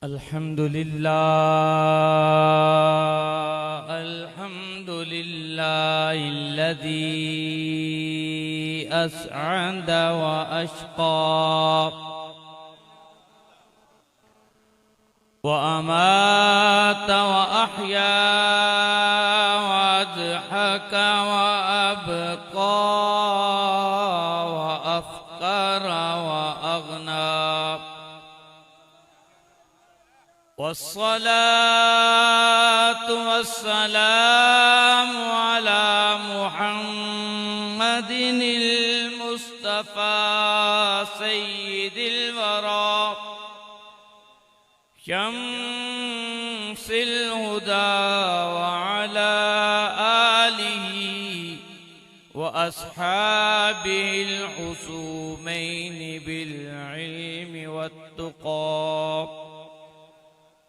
अल्हम्दुलिल्लाहिल्लज़ी अस्अद व अश्क़ा व अमात व अहया व अज़हक व अबक़ा व अफ़क़र व अग़ना वस्सलातु वस्सलामु अला मुहम्मदिनिल मुस्तफ़ा सय्यिदिल वरा शम्सिल हुदा व अला आलिहि व अस्हाबिल हुसूमैन बिल इल्मि वत्तुक़ा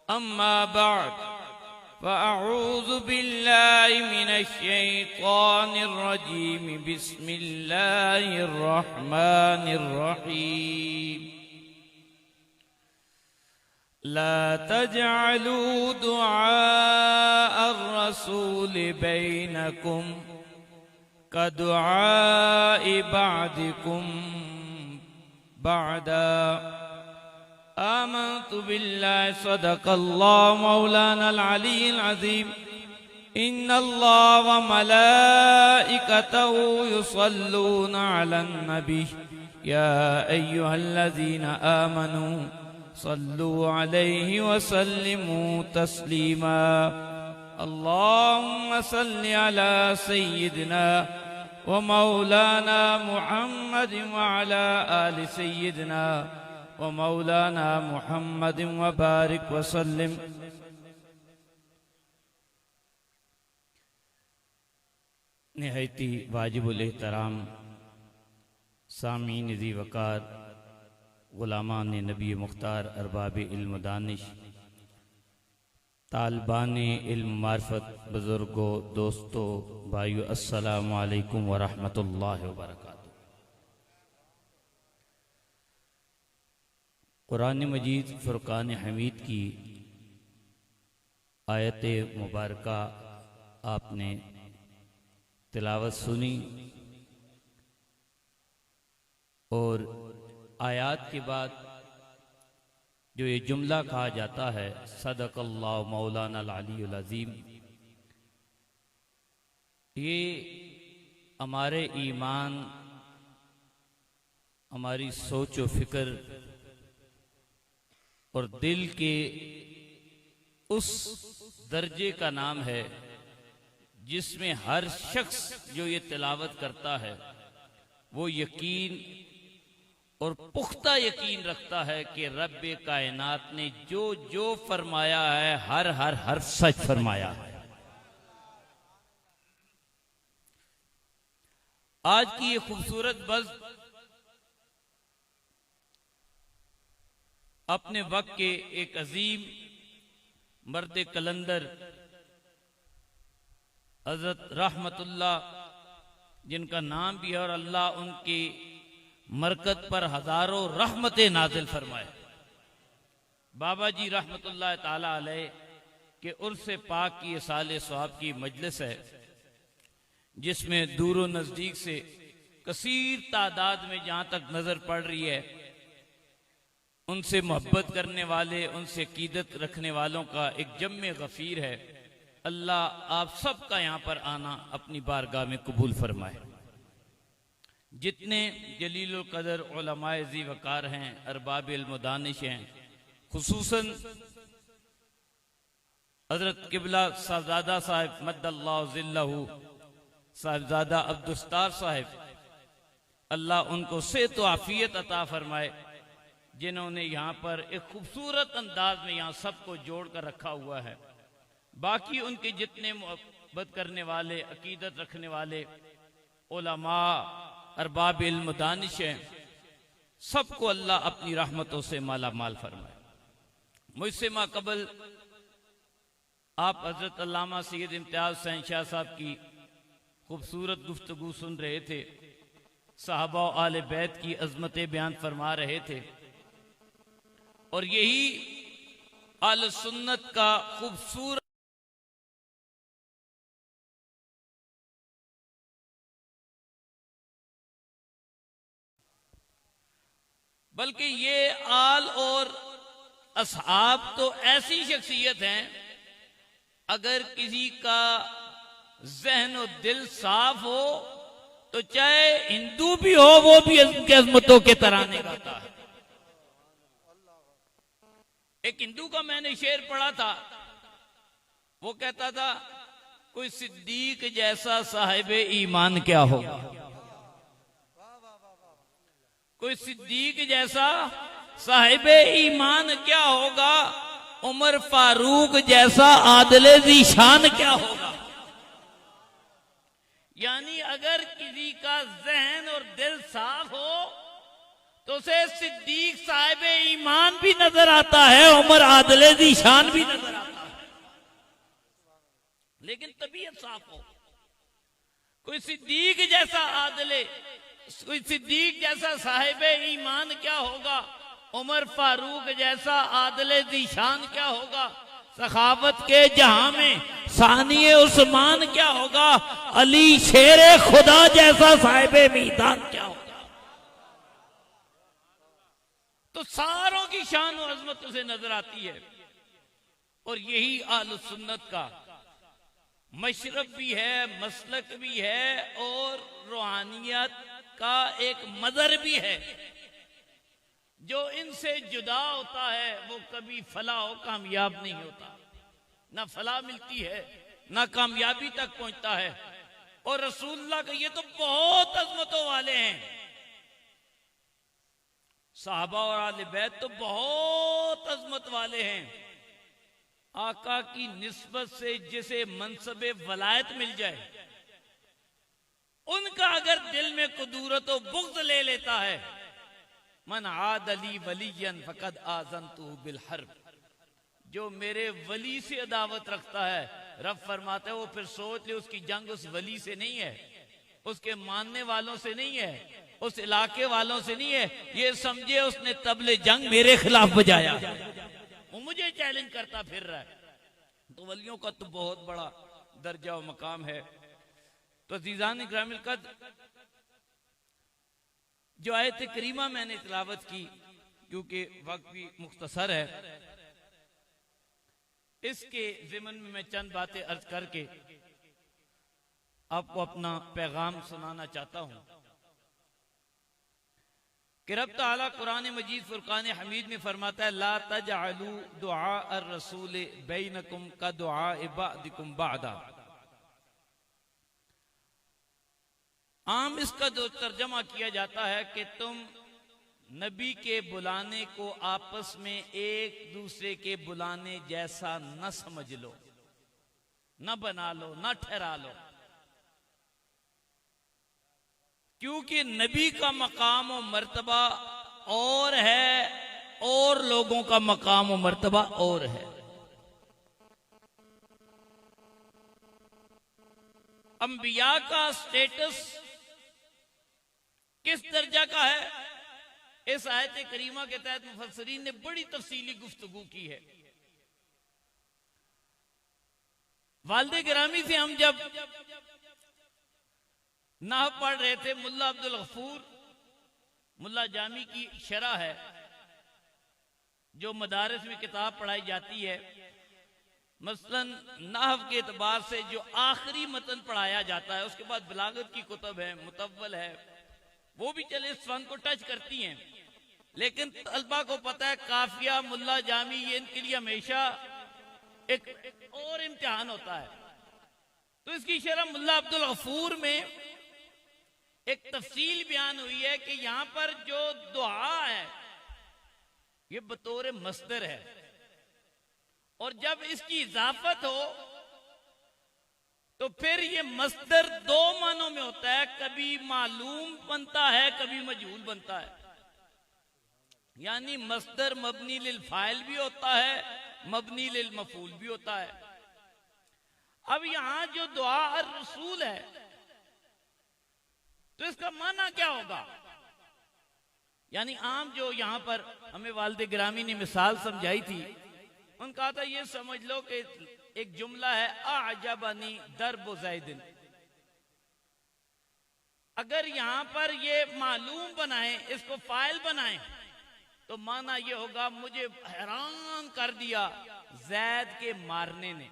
अम्मा बाद फ़अऊज़ु बिल्लाहि मिनश्शैतानिर रजीम बिस्मिल्लाहिर रहमानिर रहीम ला तजअलू दुआअर रसूल बैनकुम कदुआइ बअदिकुम बअदा आमन्तु बिल्लाहि सदक़ल्लाहु मौलानल अलीयुल अज़ीम इन्नल्लाह व मलाइकतहु युसल्लूना अलन नबी या अय्युहल्लज़ीना आमनू सल्लु अलैहि व सल्लिमू तस्लीमा अल्लाहुम्मा सल्लि अला सय्यिदिना व मौलाना मुहम्मद व अला आलि सय्यिदिना व मौलाना मुहम्मद व बारिक वसल्लिम। निहायती वाजिबुल एहतराम सामीन ज़ी वक़ार ग़ुलामान नबी मुख्तार अरबाब इल्म दानिश तालिबान इल्म मार्फत बुज़ुर्गों दोस्तों भाइयों अस्सलामु अलैकुम व रहमतुल्लाहि व बरकातुहू। कुरान मजीद फ़ुरक़ान हमीद की आयत मुबारका आपने तिलावत सुनी और आयात के बाद जो ये जुमला कहा जाता है सदक़ल्लाहु मौलानल अलीयुल अज़ीम, ये हमारे ईमान हमारी सोच व फिक्र और दिल के उस दर्जे का नाम है जिसमें हर शख्स जो ये तिलावत करता है वो यकीन और पुख्ता यकीन रखता है कि रब्बे कायनात ने जो जो फरमाया है हर हर्फ सच फरमाया है। आज की ये खूबसूरत बज़्म अपने वक्त के एक अजीम मर्द कलंदर हज़रत रहमतुल्लाह जिनका नाम भी है और अल्लाह उनकी मरकत पर हजारों रहमतें नाजिल फरमाए, बाबा जी रहमतुल्लाह ताला अलैह के उर्स पाक की साल सवाब की मजलिस है जिसमें दूर व नजदीक से कसीर तादाद में जहां तक नजर पड़ रही है उनसे मोहब्बत करने वाले उनसे अकीदत रखने वालों का एक जम्मे गफीर है। अल्लाह आप सबका यहाँ पर आना अपनी बारगाह में कबूल फरमाए। जितने जलीलुल कदर उलमाए ज़ी वक़ार हैं अरबाब इल्म दानिश हैं, खुसूसन हजरत किबला साहबजादा साहिब मद्दल्लाहु ज़िल्लहु साहिबजादा अब्दुस्तार साहिब, अल्लाह उनको सेहत व आफियत अता फरमाए, जिन्होंने यहाँ पर एक खूबसूरत अंदाज में यहाँ सबको जोड़ कर रखा हुआ है। बाकी उनके जितने मोहब्बत करने वाले अकीदत रखने वाले उलमा अरबाब इल्म दानिश हैं सबको अल्लाह अपनी रहमतों से माला माल फरमाए। मुझसे माकबल आप हजरत अल्लामा सैयद इम्तियाज हुसैन शाह साहब की खूबसूरत गुफ्तगू सुन रहे थे, साहबा और आले बैत की अजमतें बयान फरमा रहे थे और यही अहले सुन्नत का खूबसूरत बल्कि ये आल और असहाब तो ऐसी शख्सियत हैं, अगर किसी का जहन और दिल साफ हो तो चाहे हिंदू भी हो वो भी उनकी अजमतों के तराने गाता है। एक हिंदू का मैंने शेर पढ़ा था, वो कहता था कोई सिद्दीक जैसा साहिब ईमान क्या होगा, कोई सिद्दीक जैसा साहिब ईमान क्या होगा, उमर फारूक जैसा आदले ज़ीशान क्या होगा। यानी अगर किसी का जहन और दिल साफ हो तो उसे सिद्दीक साहिब ईमान भी नजर आता है, उमर आदले ज़ीशान भी नजर आता है। लेकिन तबीयत साफ हो, कोई सिद्दीक जैसा आदले, कोई सिद्दीक जैसा साहिब ईमान क्या होगा, उमर फारूक जैसा आदले ज़ीशान क्या होगा, सखावत के जहां में सानिए उस्मान क्या होगा, अली शेरे खुदा जैसा साहिब मीदान क्या होगा। तो सारों की शान और अजमत उसे नजर आती है। और यही अहले सुन्नत का मशरब भी है, मसलक भी है और रूहानियत का एक मदर भी है। जो इनसे जुदा होता है वो कभी फलाह हो कामयाब नहीं होता, ना फलाह मिलती है ना कामयाबी तक पहुंचता है। और रसूलुल्लाह का ये तो बहुत अजमतों वाले हैं, साहबा और आले बैत तो बहुत अजमत वाले हैं। आका की निस्बत से जिसे मनसबे वलायत मिल जाए, उनका अगर दिल में कुदूरत और बुग़्ज़ ले लेता है, मन आद अली वलियन फकद आज़नतु बिल हर्ब, जो मेरे वली से अदावत रखता है, रब फरमाता है वो फिर सोच ले उसकी जंग उस वली से नहीं है, उसके मानने वालों से नहीं है, उस इलाके वालों से नहीं है, ये समझे उसने तबले जंग मेरे खिलाफ बजाया, वो मुझे चैलेंज करता फिर रहा है। तो वलियों का तो बहुत बड़ा दर्जा और मकाम है। तो अज़ीज़ान इकरामिल कद्र, जो आयत करीमा मैंने तिलावत की, क्योंकि वक्त भी मुख्तसर है, इसके ज़िमन में मैं चंद बातें अर्ज करके आपको अपना पैगाम सुनाना चाहता हूं कि रब ताला कुरान मजीद फुरकान हमीद में फरमाता है, ला तजअलू दुआ ar-रसूल बैनकुम का दुआ बअदिकुम बअदा। आम इसका जो तर्जमा किया जाता है कि तुम नबी के बुलाने को आपस में एक दूसरे के बुलाने जैसा न समझ लो, न बना लो, न ठहरा लो, क्योंकि नबी का मकाम और मर्तबा और है और लोगों का मकाम और मर्तबा और है। अंबिया का स्टेटस किस दर्जा का है, इस आयत करीमा के तहत मुफस्सिरीन ने बड़ी तफसीली गुफ्तगू की है। वालिद गिरामी से हम जब नाह पढ़ रहे थे, मुल्ला अब्दुल गफूर, मुल्ला जामी की शरह है जो मदारिस में किताब पढ़ाई जाती है, मसलन नाहव के एतबार से जो आखिरी मतन पढ़ाया जाता है, उसके बाद बलागत की कुतब है, मुतव्वल है, वो भी चले इस फन को टच करती हैं, लेकिन तलबा को पता है काफिया, मुल्ला जामी, ये इनके लिए हमेशा एक और इम्तिहान होता है। तो इसकी शरह मुल्ला अब्दुल गफूर में एक तफसील बयान हुई है कि यहां पर जो दुआ है ये बतौर मस्दर है, और जब इसकी इजाफत हो तो फिर ये मस्दर दो मानों में होता है, कभी मालूम बनता है, कभी मजहूल बनता है। यानी मस्दर मबनी लिल फाइल भी होता है, मबनी लिल मफूल भी होता है। अब यहां जो दुआ अर रसूल है, तो इसका माना क्या होगा? यानी आम जो यहां पर हमें वालिद गिरामी ने मिसाल समझाई थी, उन्होंने कहा था ये समझ लो कि एक जुमला है आजबनी दरबो ज़ैदिन। अगर यहां पर ये मालूम बनाए, इसको फाइल बनाए, तो माना ये होगा मुझे हैरान कर दिया जैद के मारने ने।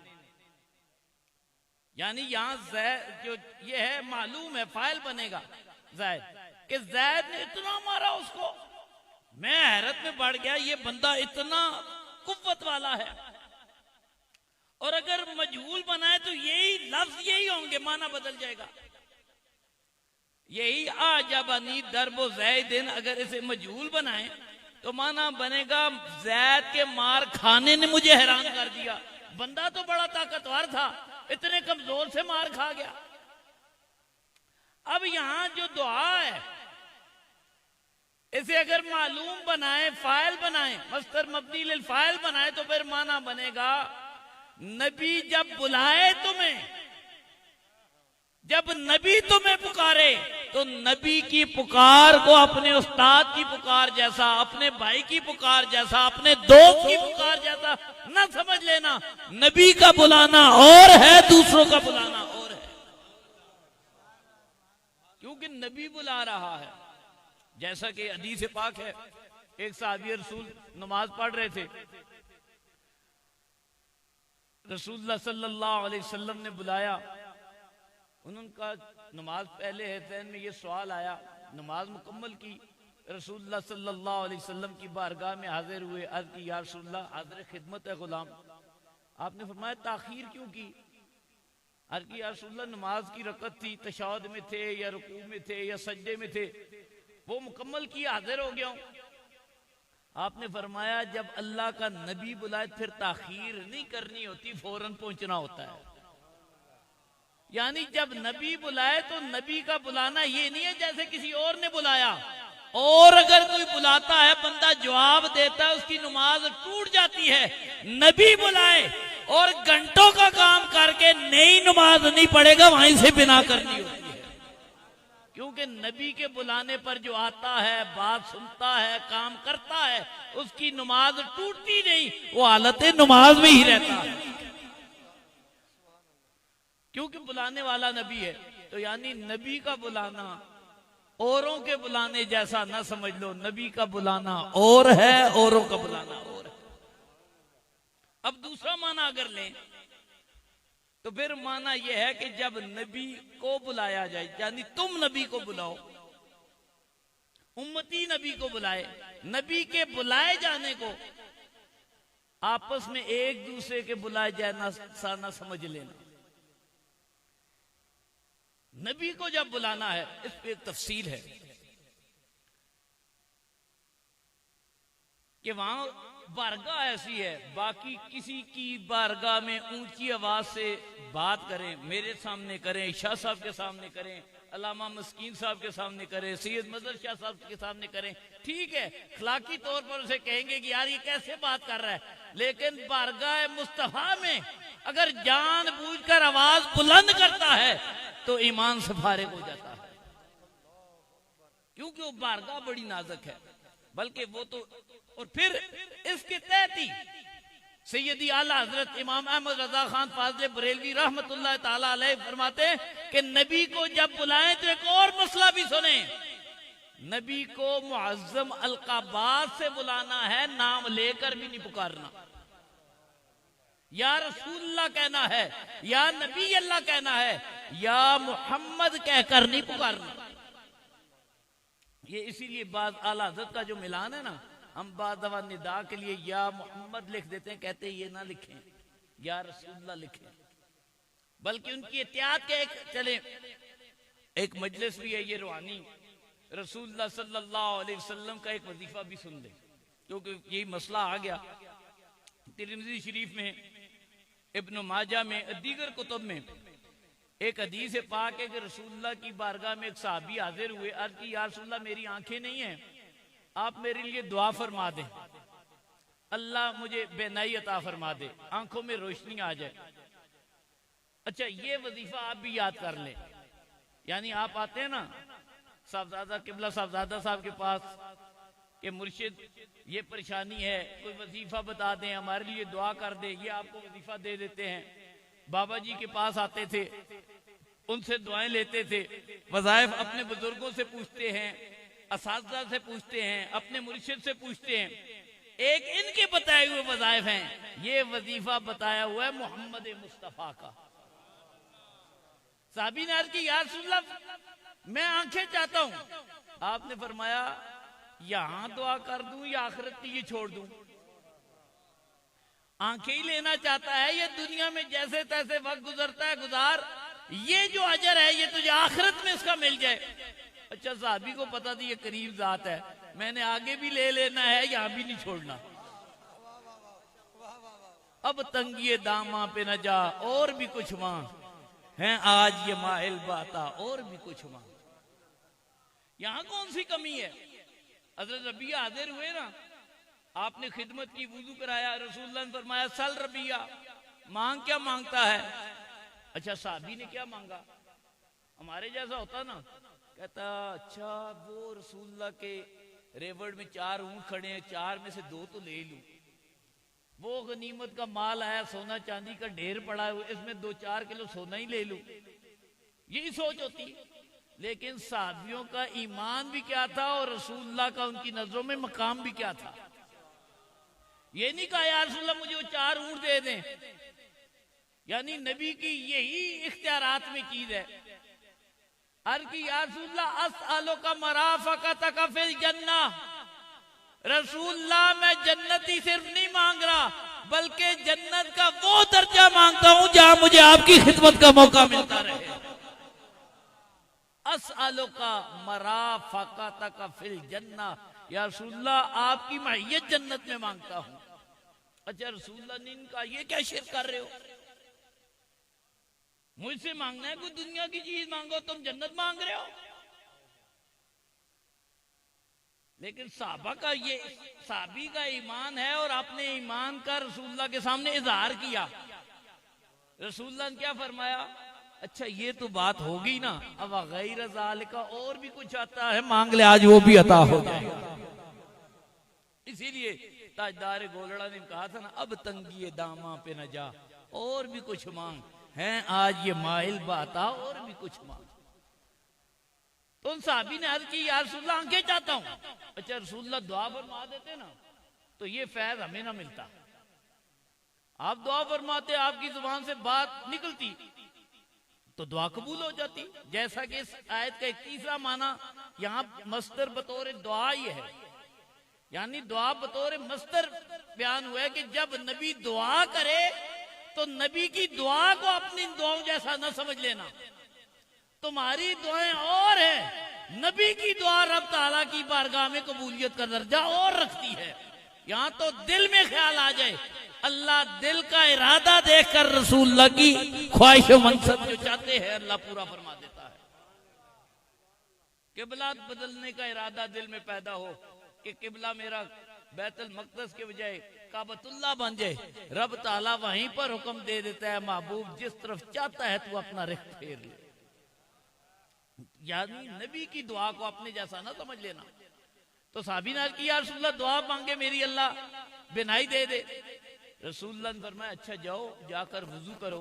यानी यहां जैद जो ये है मालूम है, फाइल बनेगा जैद कि जैद ने इतना मारा उसको। मैं हैरत में बढ़ गया, ये बंदा इतना कुव्वत वाला है। और अगर मजहूल बनाए तो यही लफ्ज यही होंगे, माना बदल जाएगा। यही आजबनी दरबो ज़ैदिन, अगर इसे मजहूल बनाए तो माना बनेगा जैद के मार खाने ने मुझे हैरान कर दिया। बंदा तो बड़ा ताकतवर था, इतने कमजोर से मार खा गया। अब यहां जो दुआ है इसे अगर मालूम बनाए, फाइल बनाए, मस्तर मबनी लिल फाइल बनाए, तो फिर माना बनेगा नबी जब बुलाए तुम्हें, जब नबी तुम्हें पुकारे तो नबी की पुकार को अपने उस्ताद की पुकार जैसा, अपने भाई की पुकार जैसा, अपने दोस्त की पुकार जैसा न समझ लेना। नबी का बुलाना और है, दूसरों का बुलाना और है। क्योंकि नबी बुला रहा है। जैसा कि हदीस पाक है, एक साहबी रसूल नमाज पढ़ रहे थे, रसूलुल्लाह सल्लल्लाहु अलैहि वसल्लम ने बुलाया। उन्होंने कहा नमाज पहले है, ज़हन में ये सवाल आया, नमाज मुकम्मल की, रसूलुल्लाह सल्लल्लाहु अलैहि वसल्लम की बारगाह में हाजिर हुए, अर्ज़ की या रसूलल्लाह हाजिर खिदमत है गुलाम। आपने फरमाया ताखीर क्यों की? अर्ज़ की या रसूलल्लाह नमाज की रकत थी, तशahhud में थे या रुकू में थे या सजदे में थे, वो मुकम्मल की हाजिर हो गया हूं। आपने फरमाया जब अल्लाह का नबी बुलाए फिर ताखीर नहीं करनी होती, फौरन पहुंचना होता है। यानी जब नबी बुलाए तो नबी का बुलाना ये नहीं है जैसे किसी और ने बुलाया, और अगर कोई बुलाता है बंदा जवाब देता है उसकी नमाज टूट जाती है। नबी बुलाए और घंटों का काम करके नई नमाज नहीं पड़ेगा, वहीं से बिना करनी होती है। क्योंकि नबी के बुलाने पर जो आता है, बात सुनता है, काम करता है, उसकी नमाज टूटती नहीं, वो हालत नमाज में ही रहता है। क्योंकि बुलाने वाला नबी है। तो यानी नबी का बुलाना औरों के बुलाने जैसा ना समझ लो, नबी का बुलाना और है, औरों का बुलाना और है। अब दूसरा माना अगर लें तो फिर माना यह है कि जब नबी को बुलाया जाए, यानी तुम नबी को बुलाओ, उम्मती नबी को बुलाए, नबी के बुलाए जाने को आपस में एक दूसरे के बुलाए जाए ना समझ लेना। नबी को जब बुलाना है, इस पे एक तफसील है कि वहां बारगाह ऐसी है, बाकी किसी की बारगाह में ऊंची आवाज से बात करें, मेरे सामने करें, शाह साहब के सामने करें, अल्लामा मस्कीन साहब के सामने करें, सैयद मजहर शाह साहब के सामने करें, ठीक है, अखलाकी तौर पर उसे कहेंगे कि यार ये कैसे बात कर रहा है। लेकिन बारगाह मुस्तफा में अगर जानबूझकर आवाज बुलंद करता है तो ईमान से फारिग हो जाता है, क्योंकि वो बारगाह बड़ी नाजुक है। बल्कि वो तो, और फिर इसके तहत ही सैयदी आला हजरत इमाम अहमद रजा खान फाजले बरेलवी रहमतुल्लाह ताला अलैह फरमाते हैं कि नबी को जब बुलाएं तो एक और मसला भी सुने। नबी को मुअज्जम अलकाबात से बुलाना है, नाम लेकर भी नहीं पुकारना। या रसूलुल्लाह कहना है, या नबी अल्लाह कहना है, या मोहम्मद कहकर नहीं पुकारना। ये इसीलिए बाद आला हज़रत का जो मिलान है ना, हम बाद दवा निदा के लिए या मोहम्मद लिख देते हैं, कहते हैं ये ना लिखें, या रसूलुल्लाह लिखें। बल्कि उनकी एहतियात के चले, एक मजलिस भी है ये रूहानी, रसूलुल्लाह सल्लल्लाहु अलैहि वसल्लम का एक वजीफा भी सुन ले, क्योंकि यही मसला आ गया। तिरमिज़ी शरीफ में, इब्न माजा में, दीगर कुतुब में एक हदीस पाक है कि रसूलुल्लाह की बारगाह में एक सहाबी हाजिर हुए, अर्ज़ की या रसूलुल्लाह मेरी आंखें नहीं हैं, आप मेरे लिए दुआ फरमा दें, अल्लाह मुझे बेनाई अता फरमा दे, आंखों में रोशनी आ जाए। अच्छा, ये वजीफा आप भी याद कर लें। यानी आप आते हैं ना साहबजादा किबला साहबजादा साहब के पास कि मुर्शिद ये परेशानी है, कोई वजीफा बता दें, हमारे लिए दुआ कर दे, ये आपको वजीफा दे देते हैं। बाबा जी के पास आते थे, उनसे दुआएं लेते थे, वज़ाइफ अपने बुजुर्गों से पूछते हैं, असातिज़ा से पूछते हैं, अपने मुर्शिद से पूछते हैं। एक इनके बताए हुए वज़ाइफ हैं, ये वजीफा बताया हुआ है मोहम्मद मुस्तफा का। साहबी ने अर्ज़ की, या रसूलल्लाह मैं आंखें चाहता हूं। आपने फरमाया यहां दुआ कर दूं या आखिरत की ये छोड़ दूं? आंखें ही लेना चाहता है, ये दुनिया में जैसे तैसे वक्त गुजरता है गुजार, ये जो अजर है ये तुझे आखिरत में इसका मिल जाए। अच्छा, साहबी को पता थी ये करीब जात है, मैंने आगे भी ले लेना है, यहां भी नहीं छोड़ना। अब तंगी दामा पे न जा, और भी कुछ मांग है आज ये माहिल बाता, और भी कुछ मांग। यहां कौन सी कमी है? हज़रत रबिया हाजिर हुए ना, आपने खिदमत की, वुजू कराया, रसूलुल्लाह ने फरमाया सल रबिया, मांग क्या मांगता है? अच्छा, साहबी ने क्या मांगा? हमारे जैसा होता ना, कहता अच्छा वो रसूलुल्लाह के रेवड़ में 4 ऊंट खड़े हैं, 4 में से 2 तो ले लूं। वो गनीमत का माल आया, सोना चांदी का ढेर पड़ा है, इसमें 2-4 किलो सोना ही ले लूं, यही सोच होती। लेकिन साहबियों का ईमान भी क्या था और रसूलुल्लाह का उनकी नजरों में मकाम भी क्या था। ये नहीं कहा या रसूलुल्लाह मुझे वो 4 ऊंट दे दें, यानी नबी की यही इख्तियारात में चीज है। अर्ज़ की या रसूलुल्लाह अस्अलु का मराफक़तक फिल जन्ना, रसूलुल्लाह मैं जन्नती सिर्फ नहीं मांग रहा, बल्कि जन्नत का वो दर्जा मांगता हूं जहां मुझे आपकी खिदमत का मौका मिलता रहे। अस्अलु का मराफक़तक फिल जन्ना, या रसूलुल्लाह आपकी महय्यत जन्नत में मांगता हूं। अच्छा, रसूलुल्लाह ने इनका ये क्या शिर्क कर रहे हो? मुझसे मांगना है कोई दुनिया की चीज मांगो, तुम जन्नत मांग रहे हो। लेकिन साहबा का ये साहबी का ईमान है और आपने ईमान का रसूलुल्लाह के सामने इजहार किया। रसूलुल्लाह ने क्या फरमाया? अच्छा ये तो बात होगी ना, अब गैर ज़ालिका, और भी कुछ आता है मांग ले, आज वो भी अता हो जाएगा। इसीलिए ताजदार गोलड़ा ने कहा था ना, अब तंगी दामा पे न जा, और भी कुछ मांग है आज ये माइल बाता, और भी कुछ मांग। तो उन साहबी ने अर्ज की या रसूलुल्लाह आंखें चाहता हूं। अच्छा, रसूलुल्लाह दुआ फरमा देते ना तो ये फैज हमें ना मिलता। आप दुआ फरमाते, आपकी जुबान से बात निकलती तो दुआ कबूल हो जाती। जैसा कि इस आयत का 31वां माना यहाँ मस्तर बतौर दुआ ही है, यानी दुआ बतौर मस्तर बयान हुआ है कि जब नबी दुआ करे तो नबी की दुआ को अपनी दुआओं जैसा न समझ लेना। तुम्हारी दुआएं और है, नबी की दुआ रब ताला की बारगाह में कबूलियत का दर्जा और रखती है। यहाँ तो दिल में ख्याल आ जाए, अल्लाह दिल का इरादा देखकर रसूलुल्लाह की ख्वाहिश मनसब जो चाहते हैं अल्लाह पूरा फरमा देता है। किबला बदलने का इरादा दिल में पैदा हो कि किबला मेरा बैतुल मक़दस के बजाय काबतुल्लाह बन जाए, रब ताला वहीं पर हुक्म दे देता है, महबूब जिस तरफ चाहता है तू अपना रुख फेर ले। यानी नबी की दुआ को अपने जैसा ना समझ लेना। तो साहबी ने अर्ज़ किया, रसूलुल्लाह दुआ मांगे मेरी अल्लाह बिनाई दे दे। रसूलुल्लाह ने फरमाया अच्छा जाओ, जाकर वुजू करो,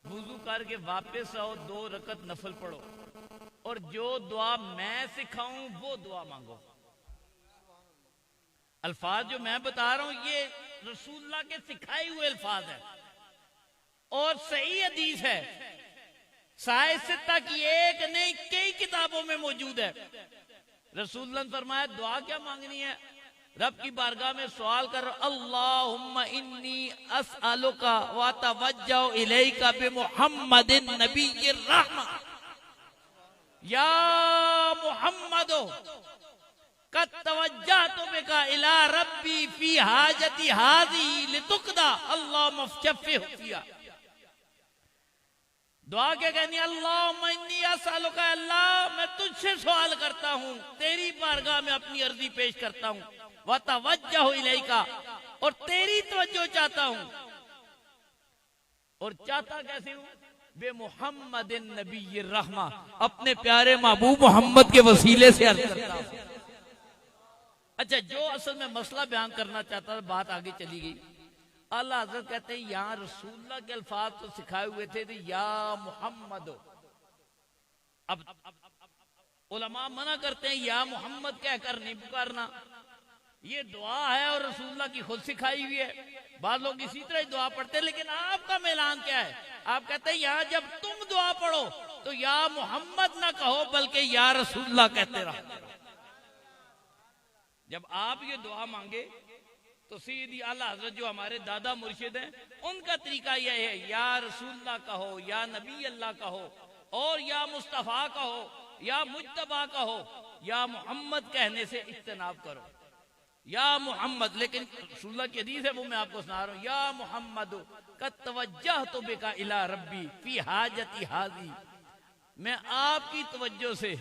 वुजू करके वापस आओ, 2 रकत नफल पढ़ो और जो दुआ मैं सिखाऊं वो दुआ मांगो। अल्फाज जो मैं बता रहा हूं ये रसूलुल्लाह के सिखाए हुए अल्फाज है और सही हदीस है, साए सित्ता की एक नहीं कई किताबों में मौजूद है। रसूलुल्लाह ने फरमाया दुआ क्या मांगनी है? रब की बारगाह में सवाल कर, अल्लाहुम्मा इन्नी अस्अलुका व तवज्जहु इलैका बिमुहम्मदिन नबिय्यिर रहमा, या मुहम्मदो कद तवज्जहतु बिका इला रब्बी फी हाजती हाज़ी लितुक़दा अल्लाहुम्मा फ़शफ़िहु फ़िहा। दुआ क्या कहनी? अल्लाहुम्मा इन्नी अस्अलुका, अल्लाह मैं तुझसे सवाल करता हूँ, तेरी बारगाह में अपनी अर्जी पेश करता हूँ, व तवज्जहु इलैका, और तेरी तवज्जो चाहता हूँ। और चाहता कैसे हूँ? बे मुहम्मदिन नबिय्यिर रहमा, अपने प्यारे महबूब मोहम्मद के वसीले से अर्ज करता हूँ। अच्छा, जो असल में मसला बयान करना चाहता था, बात आगे चली गई। अल्लाह हज़रत कहते हैं यहाँ रसूलुल्लाह के अल्फाज तो सिखाए हुए थे या मोहम्मद। अब उलमा मना करते हैं या मोहम्मद कहकर नहीं पुकारना, ये दुआ है और रसूलुल्लाह की खुद सिखाई हुई है। बाद लोग इसी तरह दुआ पढ़ते हैं, लेकिन आपका ऐलान क्या है? आप कहते हैं यहाँ जब तुम दुआ पढ़ो तो या मोहम्मद ना कहो बल्कि या रसूलुल्लाह कहते रहो। जब आप ये दुआ मांगे तो सैयदी आला हजरत जो हमारे दादा मुर्शिद हैं, उनका तरीका यह है या रसूलुल्लाह कहो, या नबी अल्लाह कहो, और या मुस्तफा कहो, या मुज्तबा कहो, या मोहम्मद कहने से इज्तनाब करो। या मोहम्मद, लेकिन रसूलुल्लाह की हदीस है वो मैं आपको सुना रहा हूं। या मोहम्मद कद तवज्जहतु बिका इला रब्बी फी हाजती हाजी, मैं आपकी तवज्जो से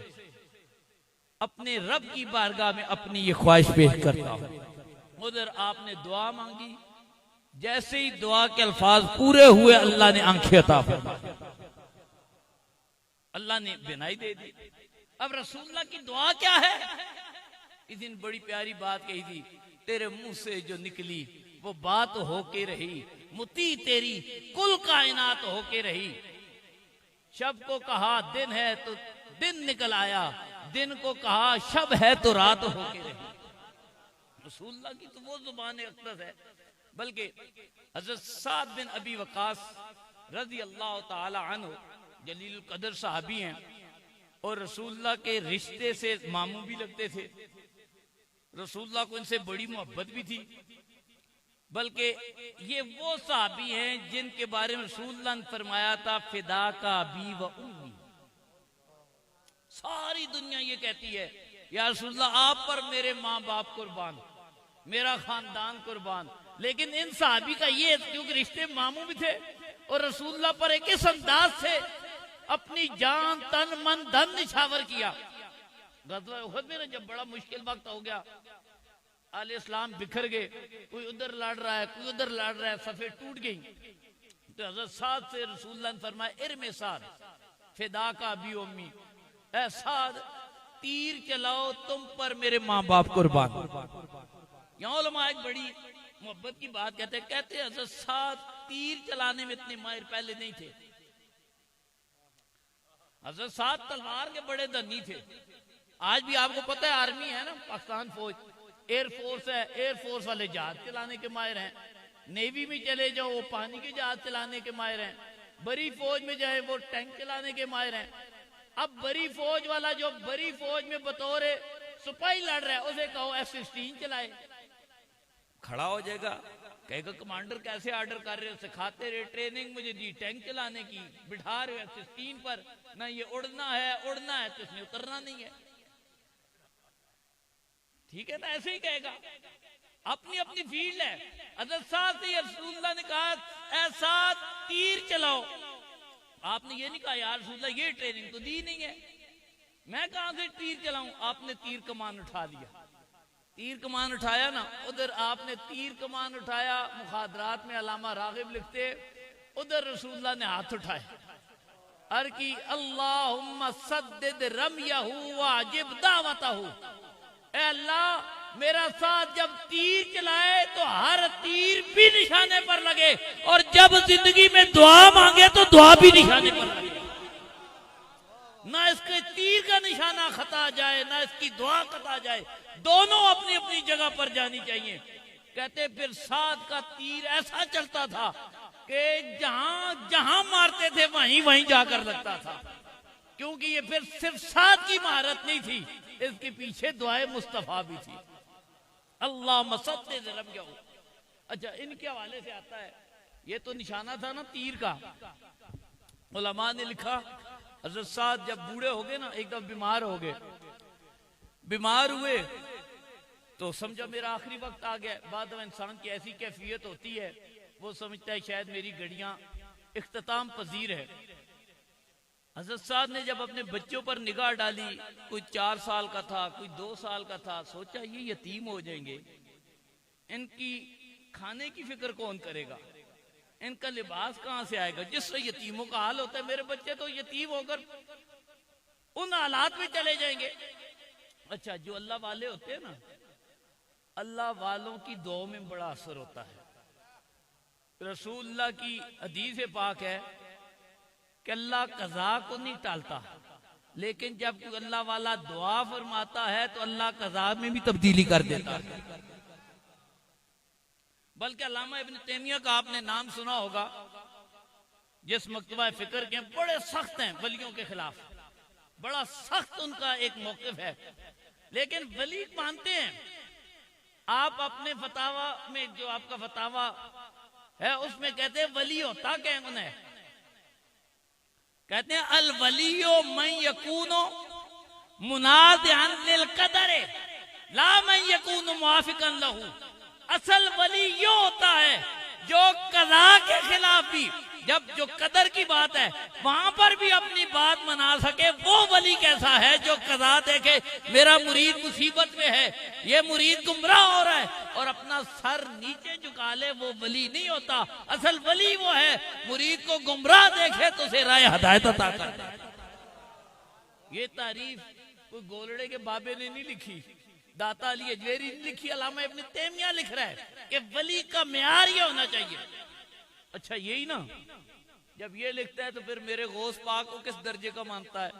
अपने रब की बारगाह में अपनी ये ख्वाहिश पेश करता हूं। उधर आपने दुआ मांगी, जैसे ही दुआ के अल्फाज पूरे हुए अल्लाह ने आंखें अता फरमाई, अल्लाह ने बिनाई दे दी। अब रसूलुल्लाह की दुआ क्या है? इस दिन बड़ी प्यारी बात कही थी, तेरे मुंह से जो निकली वो बात होके रही, मुती तेरी कुल कायनात होके रही। शब को कहा दिन है तो दिन निकल आया, दिन को कहा शब है तो रात होके रही। रसूलुल्लाह की तो वो जुबान अक़दस है। बल्कि हज़रत साद बिन अबी वक़ास रज़ी अल्लाह ताला अन्हु जलील कदर साहबी हैं और रसूलुल्लाह के रिश्ते से मामू भी लगते थे। रसूलुल्लाह को इनसे बड़ी मोहब्बत भी थी। बल्कि ये वो साहबी हैं जिनके बारे में रसूलुल्लाह ने फरमाया था फिदा का अबी व उम्मी। सारी दुनिया ये कहती है या रसूलुल्लाह आप पर मेरे माँ बाप कुर्बान, मेरा खानदान कुर्बान। लेकिन इन साहबी का ये, क्योंकि रिश्ते मामू भी थे और रसूलुल्लाह पर एक इस अंदाज से अपनी जान तन मन धन निछावर किया। ग़ज़वा उहद में ना जब बड़ा मुश्किल वक्त हो गया, आले इस्लाम बिखर गए, कोई उधर लड़ रहा है कोई उधर लड़ रहा है, सफ़े टूट गई, तो हज़रत साद से रसूलुल्लाह ने फरमाया इरमे साद फिदा का अबी उम्मी, ऐ साद तीर चलाओ तुम पर मेरे माँ बाप कुर्बान। यहाँ उलमा एक बड़ी मोहब्बत की बात कहते हैं हज़रत साद तीर चलाने में इतने माहिर पहले नहीं थे। हज़रत साद तलवार के बड़े धनी थे। आज भी आपको पता है आर्मी है ना, पाकिस्तान फौज, एयरफोर्स है, एयरफोर्स वाले जहाज चलाने के माहिर हैं। नेवी में चले जाओ वो पानी के जहाज चलाने के माहिर हैं। बड़ी फौज में जाए वो टैंक चलाने के माहिर हैं। अब बड़ी फौज वाला जो बड़ी फौज में बतौर सिपाही लड़ रहा है, उसे कहो F-16 चलाए, खड़ा हो जाएगा, कहेगा कमांडर कैसे ऑर्डर कर रहे हो, सिखाते रहे, ट्रेनिंग मुझे दी टैंक चलाने की, बिठा रहे हो F-16 पर, ना ये उड़ना है तो इसमें उतरना नहीं है। ठीक है ना, ऐसे ही कहेगा, अपनी अपनी फील्ड है। हज़रत साद से रसूलुल्लाह ने कहा ऐसा तीर चलाओ। आपने ये नहीं कहा यार रसूलुल्लाह ये ट्रेनिंग तो दी नहीं है, मैं कहां से तीर चलाऊं। आपने तीर कमान उठा लिया, तीर कमान उठाया ना, उधर आपने तीर कमान उठाया, मुखादरात में अलामा रागिब लिखते, उधर रसूलुल्लाह ने हाथ उठाए और की अल्लाहुम्मा सद्दिद रमयहू वाजिब दावतहू, ऐ अल्लाह मेरा साथ जब तीर चलाए तो हर तीर भी निशाने पर लगे, और जब जिंदगी में दुआ मांगे तो दुआ भी निशाने पर लगे, ना इसके तीर का निशाना खता जाए ना इसकी दुआ खता जाए, दोनों अपनी अपनी जगह पर जानी चाहिए। कहते फिर साद का तीर ऐसा चलता था कि जहां जहां मारते थे वहीं वहीं जाकर लगता था, क्योंकि ये फिर सिर्फ साद की महारत नहीं थी, इसके पीछे दुआए मुस्तफा भी थी। अल्लाह मसद्दिद रमयहू। अच्छा, इनके हवाले से आता है, ये तो निशाना था ना तीर का। उलमा ने लिखा हज़रत साद जब बूढ़े हो गए ना, एकदम बीमार हो गए, बीमार हुए तो समझा मेरा आखिरी वक्त आ गया। बाद में इंसान की ऐसी कैफियत होती है, वो समझता है शायद मेरी घड़ियां इख्तिताम पजीर है। हज़रत साद ने जब अपने बच्चों पर निगाह डाली, कोई 4 साल का था, कोई 2 साल का था, सोचा ये यतीम हो जाएंगे, इनकी खाने की फिक्र कौन करेगा, इनका लिबास कहां से आएगा, जिससे यतीमों का हाल होता है, मेरे बच्चे तो यतीम होकर उन हालात में चले जाएंगे। अच्छा, जो अल्लाह वाले होते हैं ना, अल्लाह वालों की दुआ में बड़ा असर होता है। रसूलुल्लाह की हदीस पाक है कि अल्लाह कज़ा को नहीं टालता, लेकिन जब कोई अल्लाह वाला दुआ फरमाता है तो अल्लाह कज़ा में भी तब्दीली कर देता है। बल्कि अल्लामा इब्न तैमिया का आपने नाम सुना होगा, जिस मकतबा फिक्र के बड़े सख्त हैं वलियों के खिलाफ, बड़ा सख्त उनका एक मौक़िफ़ है, लेकिन वली मानते हैं। आप अपने फतावा में जो आपका फतावा है उसमें कहते हैं वली होता क्या है उन्हें, कहते हैं अल वलियो मन यकूनो मुनादिअन लिल क़दर ला मन यकूनो मुआफ़िक़न लहू। असल वली यो होता है जो कज़ा के खिलाफ भी, जब जो कदर की बात है वहां पर भी अपनी बात मना सके। वो वली कैसा है जो कज़ा देखे मेरा मुरीद मुसीबत में है, ये मुरीद गुमराह हो रहा है और अपना सर नीचे झुका ले, वो वली नहीं होता। असल वली वो है मुरीद को गुमराह देखे तो उसे राह हिदायत अता कर। ये तारीफ कोई गोलड़े के बाबे ने नहीं लिखी, दाता अली अजमेरी ने लिखी, अल्लामा इब्न तैमिया लिख रहा है कि वली का मेयार ये होना चाहिए। अच्छा यही ना, जब ये लिखता है तो फिर मेरे गौस पाक को किस दर्जे का मानता है।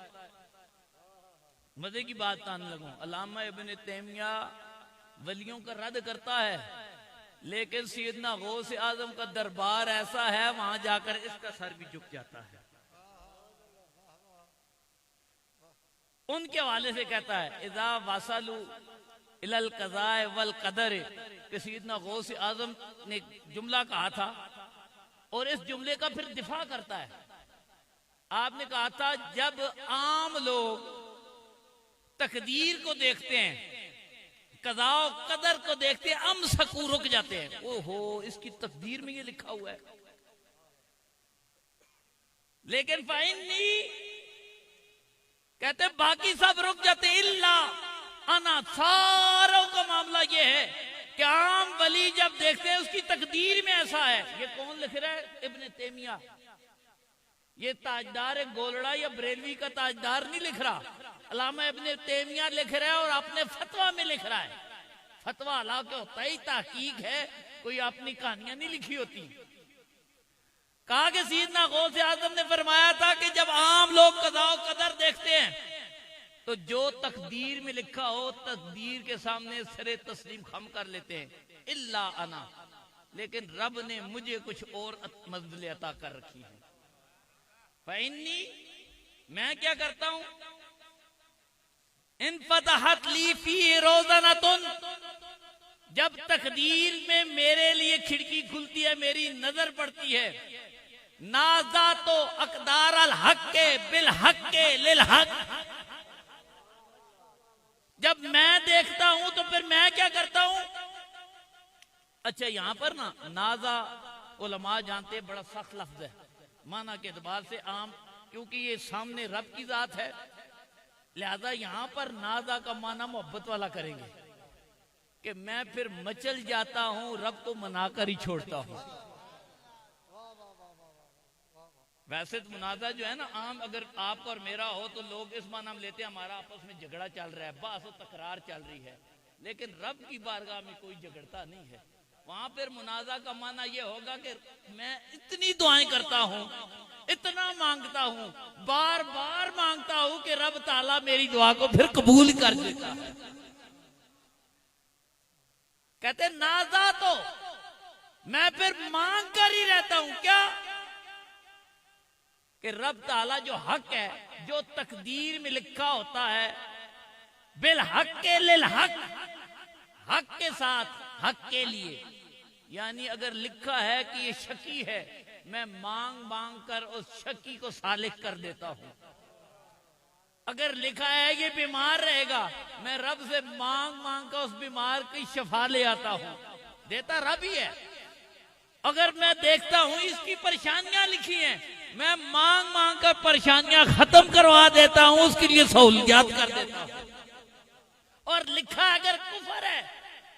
मजे की बात आने लगूं, अल्लामा इब्न तैमिया वलियों का रद्द करता है, लेकिन सैयदना गौस आजम का दरबार ऐसा है वहां जाकर इसका सर भी झुक जाता है। उनके हवाले से कहता है इज़ा वसलू इलल क़ज़ा वल क़दर, कि सैयदना गौस आजम ने जुमला कहा था और इस जुमले का फिर दिफा करता है। आपने कहा था जब आम लोग तकदीर को देखते हैं, कज़ा कदर को देखते हैं, हम सकू रुक जाते हैं, ओहो इसकी तकदीर में ये लिखा हुआ है। लेकिन फाइनी कहते बाकी सब रुक जाते हैं, इल्ला अना, सारों का मामला ये है कि आम वली जब देखते हैं उसकी तकदीर में ऐसा है। ये कौन लिख रहा है? इब्न तैमिया। ये ताजदार गोलड़ा या बरेलवी का ताजदार नहीं लिख रहा, अल्लामा इब्न तैमिया लिख रहा है और अपने फतवा में लिख रहा है। फतवा हालांकि होता ही तहकीक है, कोई अपनी कहानियां नहीं लिखी होती। कहा कि सैयदना गौस आज़म ने फरमाया था कि जब आम लोग कज़ा व कदर देखते हैं तो जो तकदीर में लिखा हो तकदीर के सामने सरे तस्लीम खम कर लेते हैं, इल्ला अना, लेकिन रब ने मुझे कुछ और मंजिल अता कर रखी है। फइन्नी, मैं क्या करता हूं, इन फतहत ली फी रोज़नतुन, जब तकदीर में मेरे लिए खिड़की खुलती है, मेरी नजर पड़ती है, नाजा तो अकदार अल हक के बिल हक के लिल हक, जब मैं देखता हूं तो फिर मैं क्या करता हूं। अच्छा यहां पर ना नाजा उलमा जानते हैं बड़ा सख्त लफ्ज है माना के एतबार से आम, क्योंकि ये सामने रब की जात है, लिहाजा यहां पर नाजा का माना मोहब्बत वाला करेंगे कि मैं फिर मचल जाता हूं, रब को मनाकर ही छोड़ता हूं। वैसे तो मुनाजा जो है ना आम, अगर आपका और मेरा हो तो लोग इस माना में लेते हैं हमारा आपस में झगड़ा चल रहा है, बहस और तकरार चल रही है, लेकिन रब की बारगाह में कोई झगड़ता नहीं है। वहां फिर मुनाजा का माना यह होगा कि मैं इतनी दुआएं करता हूं, इतना मांगता हूं, बार बार मांगता हूं कि रब ताला मेरी दुआ को फिर कबूल कर देता है। कहते नाजा तो मैं फिर मांग कर ही रहता हूं, क्या कि रब ताला जो हक है, जो तकदीर में लिखा होता है, बिल हक के लिल हक, हक के साथ हक के लिए, यानी अगर लिखा है कि ये शकी है, मैं मांग मांग कर उस शकी को सालिक कर देता हूं। अगर लिखा है ये बीमार रहेगा, मैं रब से मांग मांग कर उस बीमार की शफा ले आता हूं, देता रब ही है। अगर मैं देखता हूं इसकी परेशानियां लिखी हैं, मैं मांग मांग कर परेशानियां खत्म करवा देता हूं, उसके लिए सहूलियत कर देता हूं। और लिखा अगर कुफर है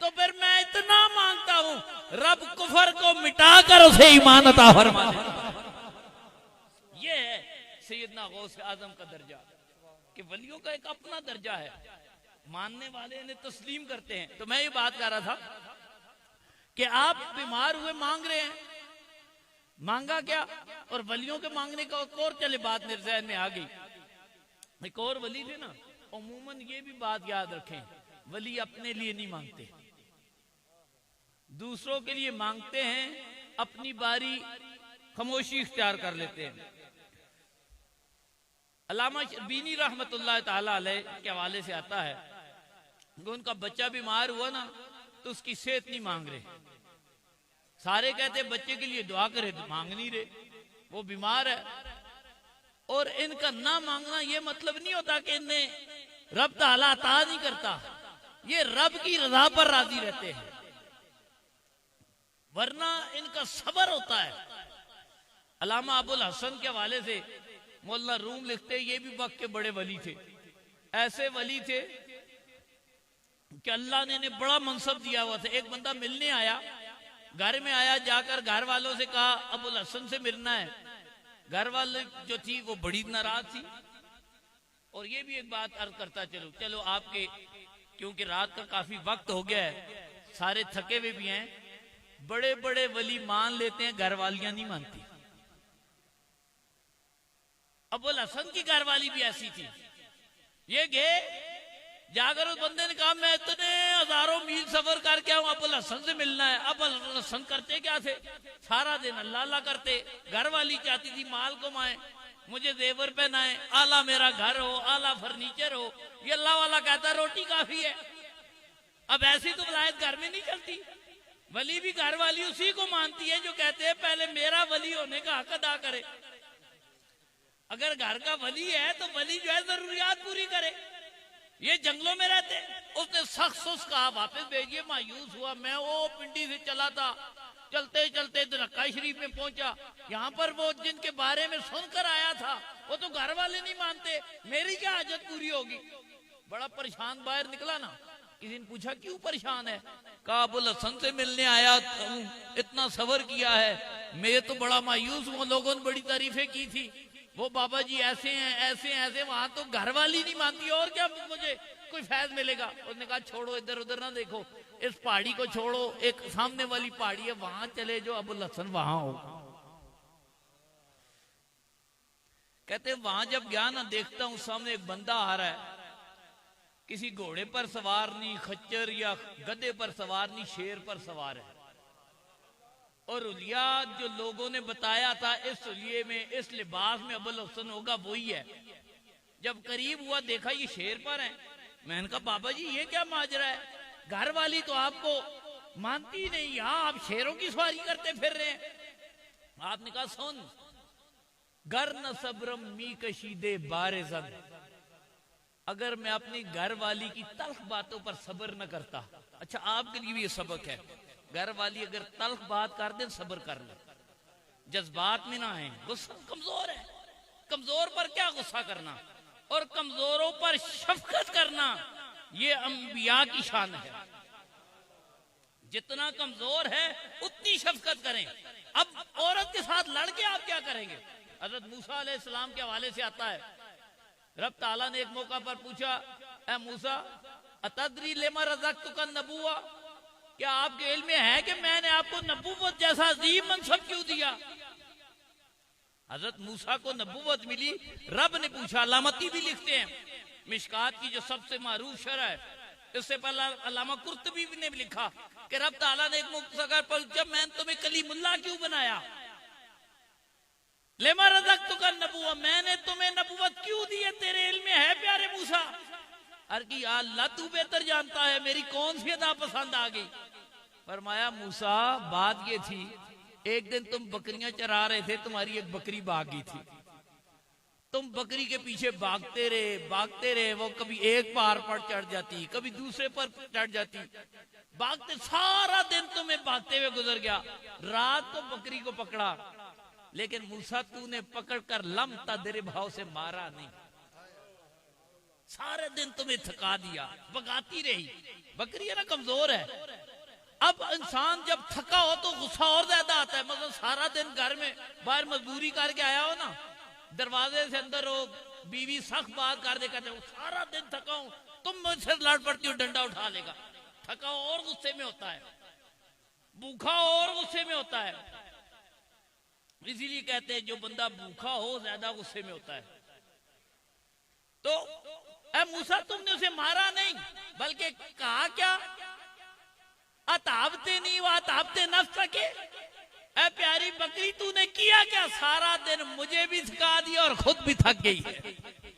तो फिर मैं इतना मांगता हूं, रब कुफर को मिटाकर उसे ईमान अता फरमा देता। ये है सैयदना गौस आजम का दर्जा कि वलियों का एक अपना दर्जा है। मानने वाले इन्हें तस्लीम करते हैं। तो मैं ये बात कर रहा था कि आप बीमार हुए मांग रहे हैं, मांगा क्या? और वलियों के मांगने का एक और चले बात मेरे ज़हन में आ गई। एक और वली थे ना, अमूमन ये भी बात याद रखें, वली अपने लिए नहीं मांगते, दूसरों के लिए मांगते हैं, अपनी बारी खामोशी इख्तियार कर लेते हैं। अल्लामा शर्बीनी रहमतुल्लाह ताला अलैह के हवाले से आता है कि उनका बच्चा बीमार हुआ ना तो उसकी सेहत नहीं मांग रहे। सारे कहते बच्चे के लिए दुआ करे, तो मांग नहीं रहे, वो बीमार है। और इनका ना मांगना ये मतलब नहीं होता कि इन्हें रब ताला अता नहीं करता, ये रब की रजा पर राजी रहते हैं, वरना इनका सबर होता है। अल्लामा अबुल हसन के हवाले से मौलाना रूम लिखते, ये भी वक्त के बड़े वली थे, ऐसे वली थे कि अल्लाह ने इन्हें बड़ा मनसब दिया हुआ था। एक बंदा मिलने आया, घर में आया, जाकर घर वालों से कहा अबुल हसन से मिलना है। घर वाले जो थी वो बड़ी नाराज थी। और ये भी एक बात अर्ज करता चलो आपके, क्योंकि रात का काफी वक्त हो गया है, सारे थके हुए भी हैं, बड़े बड़े वली मान लेते हैं, घर वालियां नहीं मानती। अबुल हसन की घरवाली भी ऐसी थी। ये गए, जाकर उस बंदे ने कहा मैं इतने हजारों मील सफर करके आऊं, अबुल हसन से मिलना है। अबुल हसन करते क्या थे? सारा दिन अल्लाह अल्लाह करते। घरवाली चाहती थी माल कमाए, मुझे जेवर पहनाए, आला मेरा घर हो, आला फर्नीचर हो। ये अल्लाह वाला कहता रोटी काफी है। अब ऐसी तो वलायत घर में नहीं चलती। वली भी घरवाली उसी को मानती है जो कहते हैं पहले मेरा वली होने का हक अदा करे। अगर घर का वली है तो वली जो है जरूरियात पूरी करे। ये जंगलों में रहते, उसने सख्त कहा वापस भेजिए। मायूस हुआ, मैं वो पिंडी से चला था, चलते चलते नक्का शरीफ में पहुंचा, यहाँ पर वो जिनके बारे में सुनकर आया था वो तो घर वाले नहीं मानते, मेरी क्या हाजत पूरी होगी? बड़ा परेशान बाहर निकला ना। किसी ने पूछा क्यों परेशान है? कहा अबुल हसन से मिलने आया, इतना सबर किया है, मैं तो बड़ा मायूस हूँ, लोगों ने बड़ी तारीफें की थी, वो बाबा जी ऐसे हैं ऐसे हैं ऐसे, वहां तो घर वाली नहीं मानती, और क्या मुझे कोई फैज मिलेगा? उसने कहा छोड़ो, इधर उधर ना देखो, इस पहाड़ी को छोड़ो, एक सामने वाली पहाड़ी है वहां चले जो, अबुल हसन वहां हो। कहते वहां जब गया ना, देखता हूं सामने एक बंदा आ रहा है, किसी घोड़े पर सवार नहीं, खच्चर या गधे पर सवार नहीं, शेर पर सवार है। और उलिया जो लोगों ने बताया था इस उलिये में, इस लिबास में अबुल हसन होगा, वही है। जब करीब हुआ देखा ये शेर पर है। मैंने कहा बाबा जी ये क्या माजरा है? घर वाली तो आपको मानती नहीं, यहाँ आप शेरों की सवारी करते फिर रहे हैं। आपने कहा सुन, घर न सब्रम मी कशीदे बारे जन, अगर मैं अपनी घर वाली की तल्ख बातों पर सब्र न करता। अच्छा आपके लिए भी ये सबक है, घर वाली अगर तल्ख बात कर दे सब्र कर ले, जज्बात में ना आए। गुस्सा कमजोर है, कमजोर पर क्या गुस्सा करना, और कमजोरों पर शफकत करना ये अंबिया की शान है। जितना कमजोर है उतनी शफकत करें। अब औरत के साथ लड़के आप क्या करेंगे? हजरत मूसा अलैहिस्सलाम के हवाले से आता है, रब ताला ने एक मौका पर पूछा, ए मूसा अतदरी लेमा रज़क़तुका नबुव्वा, क्या आपके इल्म में है कि मैंने आपको नबूवत जैसा अजीम मनसब क्यों दिया? हजरत मूसा को नबूवत मिली, रब ने पूछा, अलामती भी लिखते हैं, मिशकात की जो सबसे मारूफ शरह है, इससे पहले अल्लामा कुर्तबी ने भी लिखा कि रब ताला ने एक मुख्तसर पर जब मैंने तुम्हें कलीमुल्लाह क्यों बनाया, लेमा रज़क़तुका नबुव्वा, मैंने तुम्हें नबूवत क्यों दी है, तेरे इल्म में है प्यारे मूसा? अरे कि अल्लाह तू बेहतर जानता है, मेरी कौन सी अदा पसंद आ गई? फरमाया मूसा बात ये थी, एक दिन तुम बकरियां चरा रहे थे, तुम्हारी एक बकरी भाग गई थी, तुम बकरी के पीछे भागते रहे, वो कभी एक पहाड़ पर चढ़ जाती, कभी दूसरे पर चढ़ जाती, भागते सारा दिन तुम्हें भागते हुए गुजर गया, रात को बकरी को पकड़ा, लेकिन मूसा तूने पकड़कर लम तदरे भाव से मारा नहीं, सारे दिन तुम्हें थका दिया, भगाती रही। बकरी है ना, कमजोर है। अब इंसान जब थका हो तो गुस्सा और ज्यादा आता है। मतलब सारा दिन घर में बाहर मजदूरी करके आया हो ना, दरवाजे से अंदर हो, बीवी सख्त बात कर दे, कहते हो सारा दिन थका हूं, तुम मुझसे लड़ पड़ती हो, डंडा उठा लेगा। थका और गुस्से में होता है, भूखा और गुस्से में होता है। इसीलिए कहते हैं जो बंदा भूखा हो ज्यादा गुस्से में होता है। तो ऐ मूसा तुमने उसे मारा नहीं, बल्कि कहा क्या, अताबते नहीं वो अताबते नफ्स के, ऐ प्यारी बकरी तूने किया क्या, सारा दिन मुझे भी थका दिया और खुद भी थक गई है।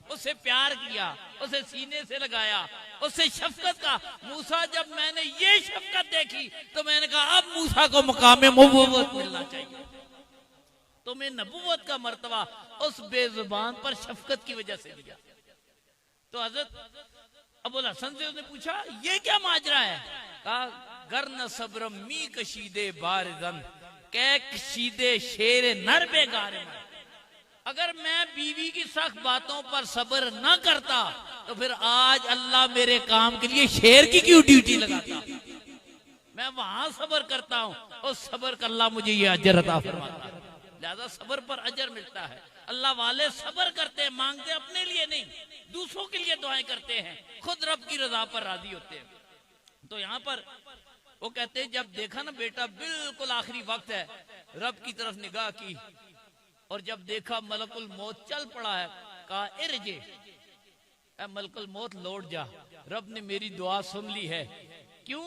उसे प्यार किया, उसे सीने से लगाया, उससे शफकत का। मूसा जब मैंने ये शफकत देखी तो मैंने कहा अब मूसा को मकाम नबुव्वत मिलना चाहिए। तुम्हें नबुव्वत का मर्तबा उस बेजुबान पर शफकत की वजह से दिया। तो हजरत अबुल हसन से उसने पूछा ये क्या माजरा है। कहा गर न सब्र मी कशीदे बारदन कै कशीदे शेर नर बेगारे। अगर मैं बीवी की सख्त बातों पर सब्र न करता तो फिर आज अल्लाह मेरे काम के लिए शेर की क्यों ड्यूटी लगाता। मैं वहां सब्र करता हूँ और सब्र का अल्लाह मुझे ये अजर अता फरमाता है। लिहाजा सब्र पर अजर मिलता है। अल्लाह वाले सब्र करते हैं, मांगते अपने लिए नहीं, दूसरों के लिए दुआएं करते हैं, खुद रब की रजा पर राजी होते हैं। तो यहाँ पर वो कहते हैं जब देखा ना बेटा बिल्कुल आखिरी वक्त है, रब की तरफ निगाह की और जब देखा मलकुल मौत चल पड़ा है, कहा इरजे मलकुल मौत लौट जा, रब ने मेरी दुआ सुन ली है। क्यों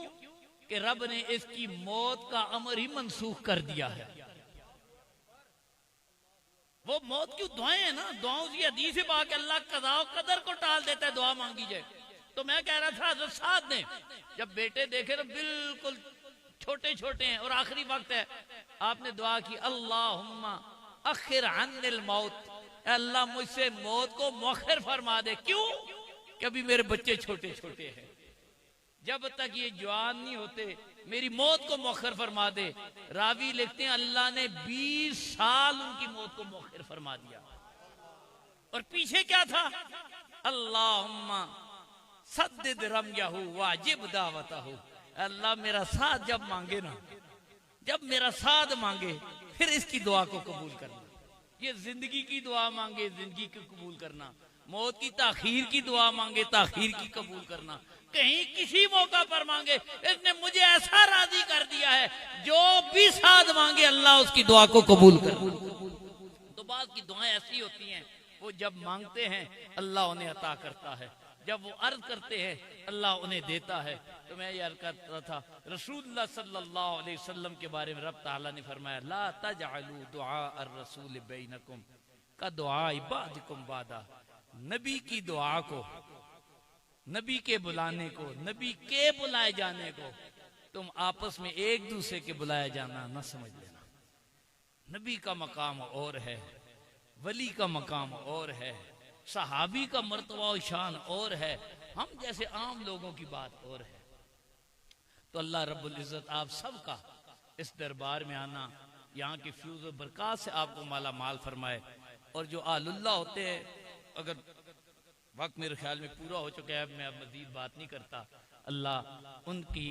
कि रब ने इसकी मौत का अमर ही मनसूख कर दिया है। वो मौत की दुआएं है ना, दुआओं की हदीस से बात अल्लाह कज़ा और कदर को टाल देता है, दुआ मांगी जाए। तो मैं कह रहा था हज़रत साद ने जब बेटे देखे तो बिल्कुल छोटे छोटे हैं और आखिरी वक्त है, आपने दुआ की अल्लाहुम्मा अखिर अन्निल मौत, अल्लाह मुझसे मौत को मौखिर फरमा दे। क्यों कि अभी मेरे बच्चे छोटे छोटे हैं, जब तक ये जवान नहीं होते मेरी मौत को मौखिर फरमा दे। रावी लिखते हैं अल्लाह ने 20 साल उनकी मौत को मौखिर फरमा दिया। और पीछे क्या था, अल्लाहुम्मा सद्दिद रम्यहु वाजिब दावतहु, अल्लाह मेरा साथ जब मांगे ना, जब मेरा साथ मांगे फिर इसकी दुआ को कबूल करना। ये जिंदगी की दुआ मांगे जिंदगी को कबूल करना, मौत की ताखीर की दुआ मांगे ताखीर की कबूल करना, कहीं किसी मौका पर मांगे इसने मुझे ऐसा राजी कर दिया है, जो भी साथ मांगे अल्लाह उसकी दुआ को कबूल कर। तो बाद की दुआएं ऐसी होती हैं, वो जब मांगते हैं अल्लाह उन्हें अता करता है, जब वो अर्ज करते हैं अल्लाह उन्हें देता है। तो मैं ये अर्ज करता था रसूलुल्लाह सल्लल्लाहु अलैहि वसल्लम के बारे में रब ताला ने फरमाया ला तजअलू दुआ अर्रसूल बैनकुम का दुआ इबादिकुम बादा, नबी की दुआ को, नबी के बुलाने को, नबी के बुलाए जाने को तुम आपस में एक दूसरे के बुलाया जाना न समझ लेना। नबी का मकाम और है, वली का मकाम और है, सहाबी का मर्तबा शान और है, हम जैसे आम लोगों की बात और है। तो अल्लाह रब्बुल इज्जत आप सबका इस दरबार में आना, यहाँ की फ्यूज और बरकत से आपको माला माल फरमाए। और जो आलुल्लाह होते हैं, अगर वक्त मेरे ख्याल में पूरा हो चुका है, मैं अब मजीद बात नहीं करता, अल्लाह उनकी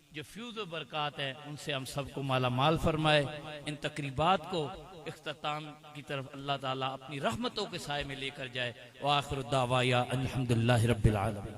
जो फ्यूज और बरकत है उनसे हम सबको माला माल फरमाए। इन तकरीबात को इख्तिताम की तरफ अल्लाह ताला अपनी रहमतों के साए में लेकर जाए। व आखिर दावा या अल्हम्दुलिल्लाहि रब्बिल आलमीन।